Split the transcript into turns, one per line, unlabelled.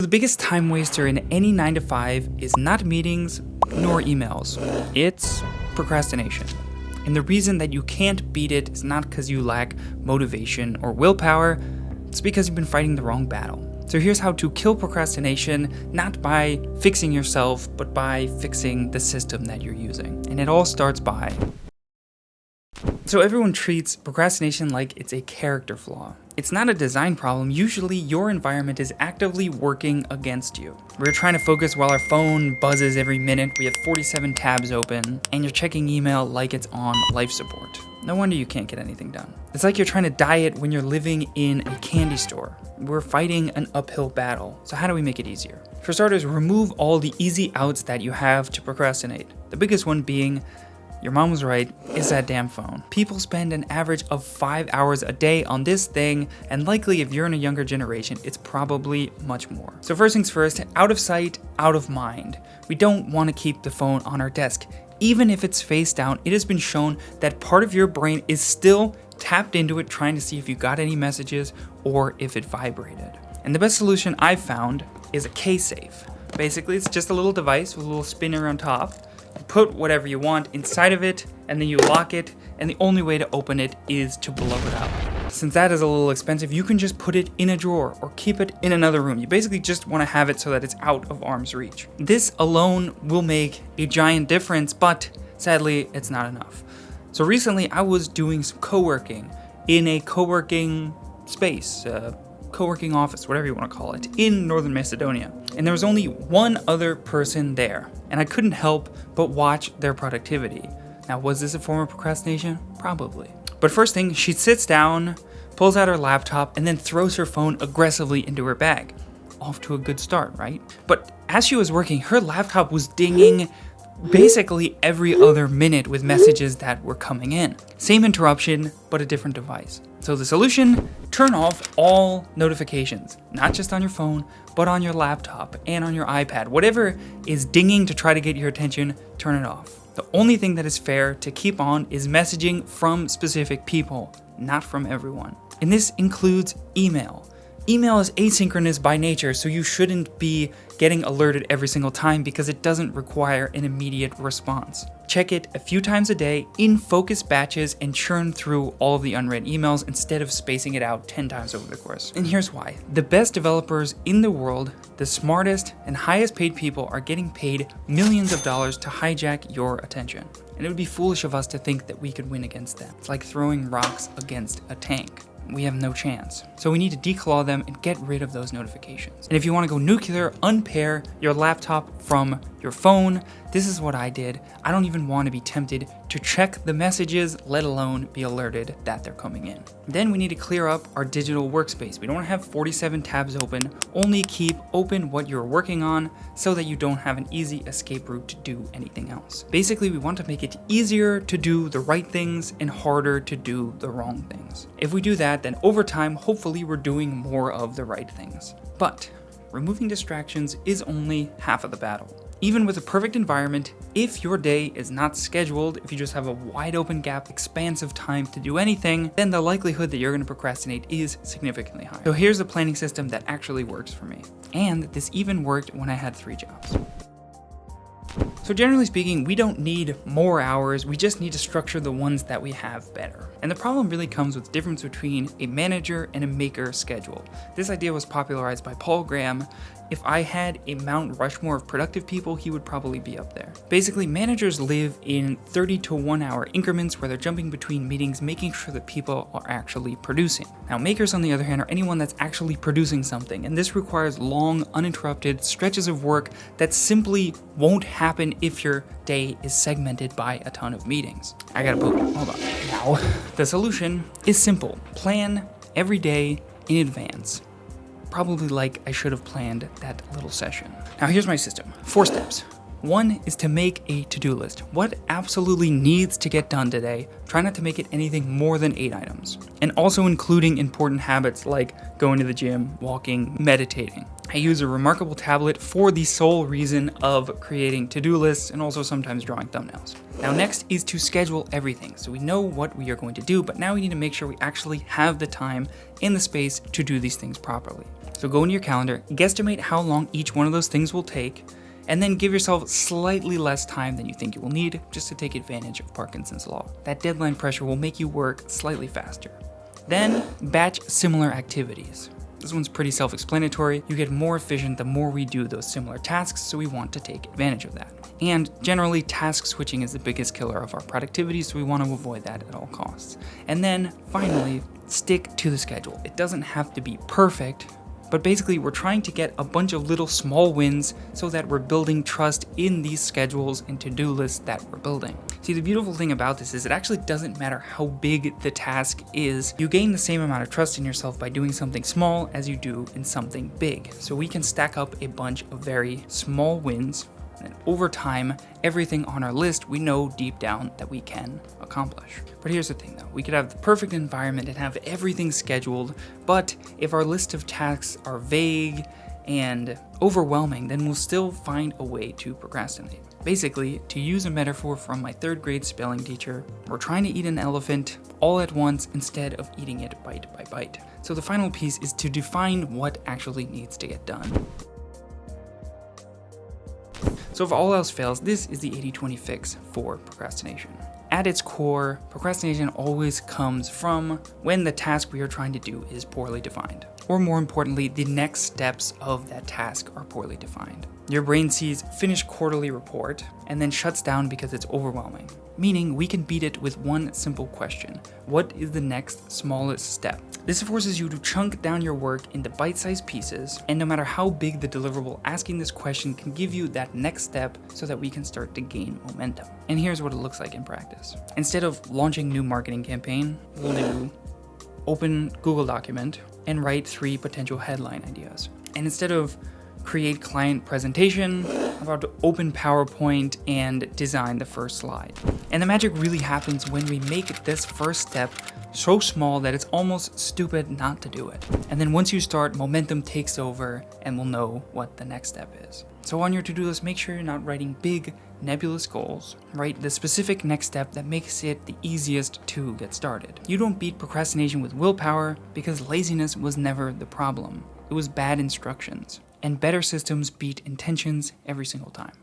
The biggest time waster in any 9 to 5 is not meetings nor emails. It's procrastination. And the reason that you can't beat it is not because you lack motivation or willpower, it's because you've been fighting the wrong battle. So here's how to kill procrastination, not by fixing yourself, but by fixing the system that you're using. And it all starts by... So everyone treats procrastination like it's a character flaw. It's not a design problem. Usually your environment is actively working against you. We're trying to focus while our phone buzzes every minute. We have 47 tabs open and you're checking email like it's on life support. No wonder you can't get anything done. It's like you're trying to diet when you're living in a candy store. We're fighting an uphill battle. So how do we make it easier? For starters, remove all the easy outs that you have to procrastinate. The biggest one being, your mom was right, is that damn phone. People spend an average of 5 hours a day on this thing, and likely if you're in a younger generation, it's probably much more. So first things first, out of sight, out of mind. We don't want to keep the phone on our desk. Even if it's face down, it has been shown that part of your brain is still tapped into it trying to see if you got any messages or if it vibrated. And the best solution I've found is a case safe. Basically, it's just a little device with a little spinner on top. You put whatever you want inside of it, and then you lock it, and the only way to open it is to blow it up. Since that is a little expensive, you can just put it in a drawer or keep it in another room. You basically just want to have it so that it's out of arm's reach. This alone will make a giant difference, but sadly, it's not enough. So recently, I was doing some co-working in a co-working space, co-working office, whatever you want to call it, in Northern Macedonia. And there was only one other person there, and I couldn't help but watch their productivity. Now, was this a form of procrastination? Probably. But first thing, she sits down, pulls out her laptop, and then throws her phone aggressively into her bag. Off to a good start, right? But as she was working, her laptop was dinging basically every other minute with messages that were coming in. Same interruption, but a different device. So the solution, turn off all notifications, not just on your phone, but on your laptop and on your iPad. Whatever is dinging to try to get your attention, turn it off. The only thing that is fair to keep on is messaging from specific people, not from everyone. And this includes email. Email is asynchronous by nature, so you shouldn't be getting alerted every single time because it doesn't require an immediate response. Check it a few times a day in focused batches and churn through all of the unread emails instead of spacing it out 10 times over the course. And here's why. The best developers in the world, the smartest and highest paid people are getting paid millions of dollars to hijack your attention. And it would be foolish of us to think that we could win against them. It's like throwing rocks against a tank. We have no chance. So we need to declaw them and get rid of those notifications. And if you want to go nuclear, unpair your laptop from your phone. This is what I did. I don't even want to be tempted to check the messages, let alone be alerted that they're coming in. Then we need to clear up our digital workspace. We don't want to have 47 tabs open. Only keep open what you're working on so that you don't have an easy escape route to do anything else. Basically, we want to make it easier to do the right things and harder to do the wrong things. If we do that, then over time, hopefully we're doing more of the right things. But removing distractions is only half of the battle. Even with a perfect environment, if your day is not scheduled, if you just have a wide open gap, expansive time to do anything, then the likelihood that you're going to procrastinate is significantly higher. So here's a planning system that actually works for me. And this even worked when I had 3 jobs. So generally speaking, we don't need more hours, we just need to structure the ones that we have better. And the problem really comes with the difference between a manager and a maker schedule. This idea was popularized by Paul Graham. If I had a Mount Rushmore of productive people, he would probably be up there. Basically, managers live in 30 to 1 hour increments where they're jumping between meetings, making sure that people are actually producing. Now, makers, on the other hand, are anyone that's actually producing something, and this requires long, uninterrupted stretches of work that simply won't happen if your day is segmented by a ton of meetings. I gotta poop. Hold on. Now, the solution is simple. Plan every day in advance. Probably like I should have planned that little session. Now here's my system. 4 steps. 1 is to make a to-do list. What absolutely needs to get done today? Try not to make it anything more than 8 items. And also including important habits like going to the gym, walking, meditating. I use a remarkable tablet for the sole reason of creating to-do lists and also sometimes drawing thumbnails. Now next is to schedule everything. So we know what we are going to do, but now we need to make sure we actually have the time and the space to do these things properly. So go into your calendar, guesstimate how long each one of those things will take, and then give yourself slightly less time than you think you will need just to take advantage of Parkinson's law. That deadline pressure will make you work slightly faster. Then batch similar activities. This one's pretty self-explanatory. You get more efficient the more we do those similar tasks, so we want to take advantage of that. And generally, task switching is the biggest killer of our productivity, so we want to avoid that at all costs. And then finally, stick to the schedule. It doesn't have to be perfect, but basically we're trying to get a bunch of little small wins so that we're building trust in these schedules and to-do lists that we're building. See, the beautiful thing about this is it actually doesn't matter how big the task is. You gain the same amount of trust in yourself by doing something small as you do in something big. So we can stack up a bunch of very small wins, and over time, everything on our list we know deep down that we can accomplish. But here's the thing though, we could have the perfect environment and have everything scheduled, but if our list of tasks are vague and overwhelming, then we'll still find a way to procrastinate. Basically, to use a metaphor from my 3rd grade spelling teacher, we're trying to eat an elephant all at once instead of eating it bite by bite. So the final piece is to define what actually needs to get done. So if all else fails, this is the 80-20 fix for procrastination. At its core, procrastination always comes from when the task we are trying to do is poorly defined. Or more importantly, the next steps of that task are poorly defined. Your brain sees finished quarterly report and then shuts down because it's overwhelming. Meaning we can beat it with one simple question. What is the next smallest step? This forces you to chunk down your work into bite-sized pieces, and no matter how big the deliverable, asking this question can give you that next step so that we can start to gain momentum. And here's what it looks like in practice. Instead of launching new marketing campaign, we'll do open Google document and write 3 potential headline ideas. And instead of create client presentation, I'm about to open PowerPoint and design the first slide. And the magic really happens when we make this first step so small that it's almost stupid not to do it. And then once you start, momentum takes over and we'll know what the next step is. So on your to-do list, make sure you're not writing big, nebulous goals. Write the specific next step that makes it the easiest to get started. You don't beat procrastination with willpower because laziness was never the problem. It was bad instructions. And better systems beat intentions every single time.